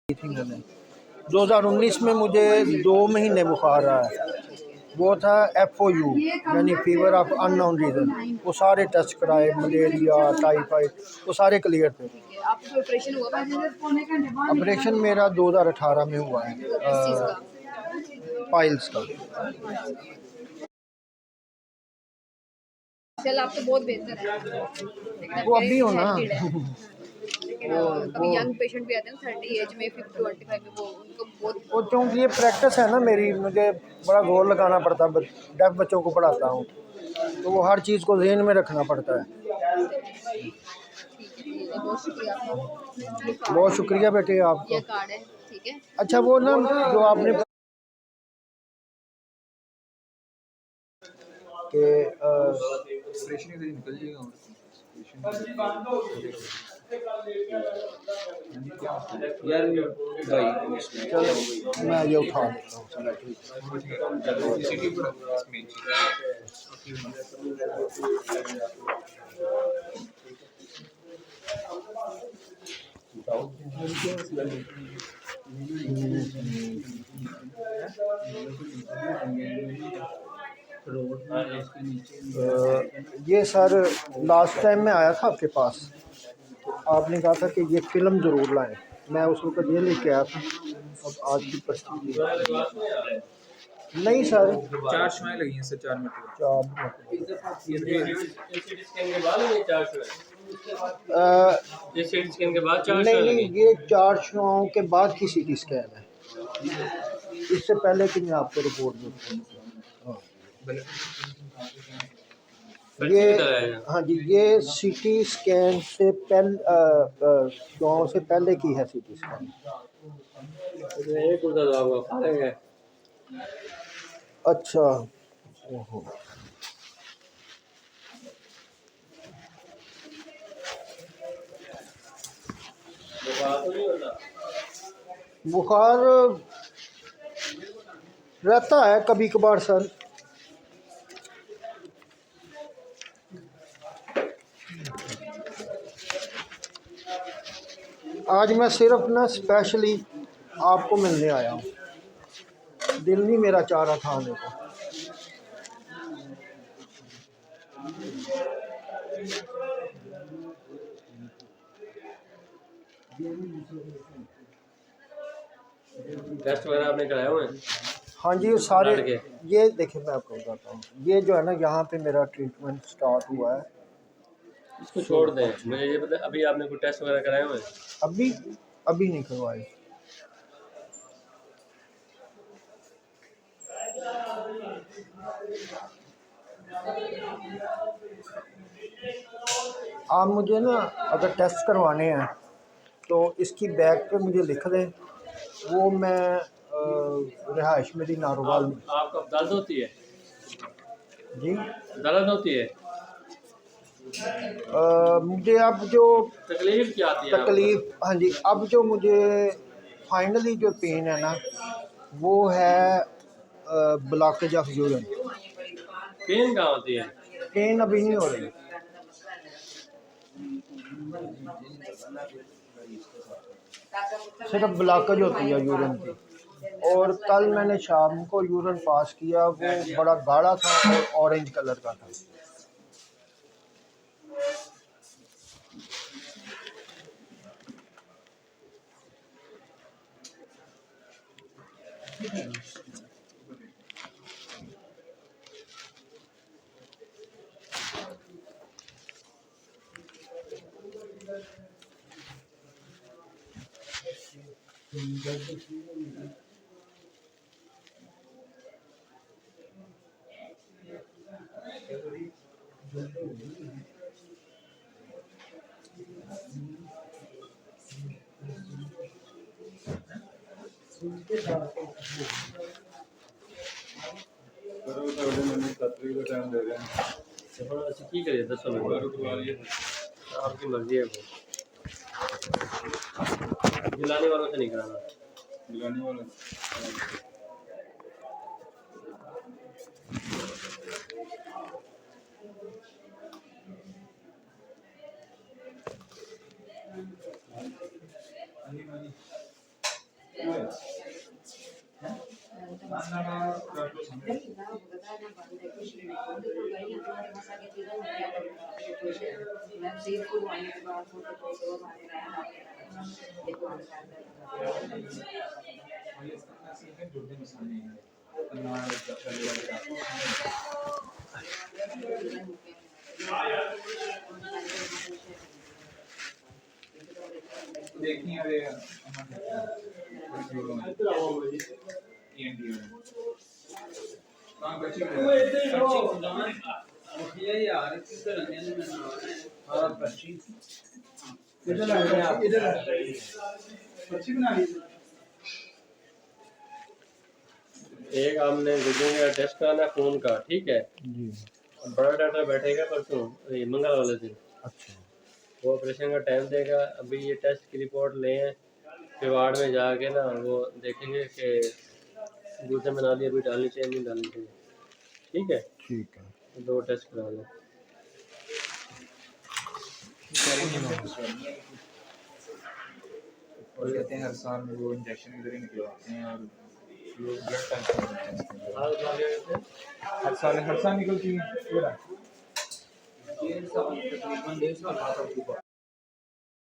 थी मैंने 2019 में मुझे 2 महीने बुखार रहा है। वो था FOU यानी फीवर ऑफ अननोन रीज़न। वो सारे टेस्ट कराए, मलेरिया, टाइफाइड, वो सारे क्लियर थे। ऑपरेशन हुआ? ऑपरेशन मेरा 2018 में हुआ है, पाइल्स का। चल आप तो बहुत बेहतर है। वो अभी हो ना कभी यंग पेशेंट भी आते हैं 30 एज में 25 में, वो उनको बहुत वो क्योंकि ये प्रैक्टिस है ना मेरी, मुझे बड़ा जोर लगाना पड़ता है। डेफ बच्चों को पढ़ाता हूँ तो वो हर चीज़ को ज़हन में रखना पड़ता है। बहुत शुक्रिया बेटे आपको। ये कार्ड है, ठीक है। अच्छा वो ना जो आपने कि चलो मैं ये उठा लेता हूँ। ये सर लास्ट टाइम मैं आया था आपके पास, तो आपने कहा था कि ये फिल्म ज़रूर लाएं। मैं उस वक्त ये लेके आया था। अब आज की परिस्थिति नहीं सर, 4 शुआएं लगी हैं सर, 4 मिनट। 4 नहीं, ये 4 शुआओं के बाद की CT स्कैन है। इससे पहले कि मैं आपको रिपोर्ट दूँ। ये हाँ जी, ये CT स्कैन से पहले शुआओं से पहले की है CT स्कैन। अच्छा, ओहो। बुखार रहता है कभी कभार सर। आज मैं सिर्फ ना स्पेशली आपको मिलने आया हूँ, दिल नहीं मेरा चाह रहा था आने को। टेस्ट वगैरह आपने कराए हुए हैं? हाँ जी, वो सारे ये देखिए मैं आपको बताता हूँ, ये जो है ना यहाँ पे मेरा ट्रीटमेंट स्टार्ट हुआ है। इसको छोड़ दें, मुझे ये पता, अभी आपने कोई टेस्ट वगैरह कराए हुए हैं? अभी नहीं करवाए। आप मुझे ना अगर टेस्ट करवाने हैं तो इसकी बैग पे मुझे लिख दें, वो मैं रिहाइश मेरी नारोवाल में। आपको दर्द होती है? जी दर्द होती है? मुझे अब जो तकलीफ क्या आती है? तकलीफ, हाँ जी, अब जो मुझे फाइनली जो पेन है ना वो है ब्लॉकेज ऑफ यूरिन। पेन कहाँ होती है? पेन अभी नहीं हो रही, सिर्फ ब्लॉकेज होती है यूरिन की। और कल मैंने शाम को यूरिन पास किया, वो बड़ा गाढ़ा था और ऑरेंज कलर का था। की करिए 10 मिनट, आपकी मर्जी है। जिलाने वालों से नहीं कराना। जिलाने वालों देखिए अरे कहाँ बच्ची एक आपने विजिटिंग का टेस्ट कराना फ़ोन का, ठीक है। जी। बड़ा डॉक्टर बैठेगा परसों, ये मंगल वाले दिन, अच्छा। वो ऑपरेशन का टाइम देगा। अभी ये टेस्ट की रिपोर्ट ले हैं, फिर वार्ड में जाके ना वो देखेंगे कि दूसरे में नाली अभी डालनी चाहिए नहीं डालनी चाहिए, ठीक है। ठीक है। 2 टेस्ट करा लें। और कहते हैं हर साल वो इंजेक्शन इधर ही निकलवाते हैं और लोग ब्लड टेस्ट हाल बता देते हैं। हर साल निकलती है पूरा तकरीबन 1.5 साल बाद